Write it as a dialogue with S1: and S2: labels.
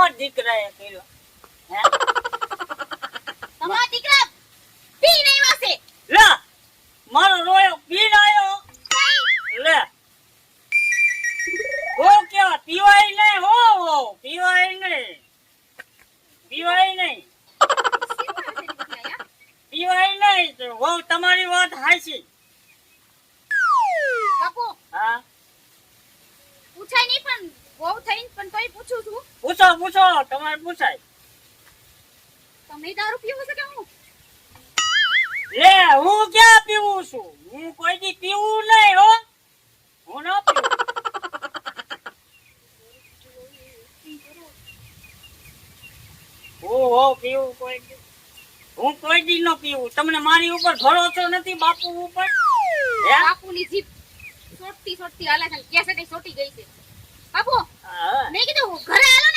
S1: તમારા દીકરાએ કર્યો હે
S2: તમારા દીકરા પી નહીં વાસે
S1: લે મારો રોયો પીન આયો લે ઓ ક્યાં પીવાય નહીં હો પીવાય નહીં પીવાય નહીં તો હો તમારી વાત હાચી
S2: બાપુ
S1: હા
S2: પૂછાય નહીં પણ બહુ થઈને પણ તોય પૂછું છું
S1: પૂછો તમારે પૂછાય
S2: તમે દારૂ પીવો છો કે હું
S1: લે હું ક્યાં પીવું છું હું કોઈ દી પીવું નહીં હો હું ન પીવું હો પીવું કોઈ દી હું કોઈ દી ન પીવું તમને મારી ઉપર ભરોસો નથી બાપુ ઉપર હે
S2: બાપુની જીભ સોટતી હાલે છે કેસેટ સોટી ગઈ છે બાપુ
S1: હા
S2: મેં કીધું ઘરે આલો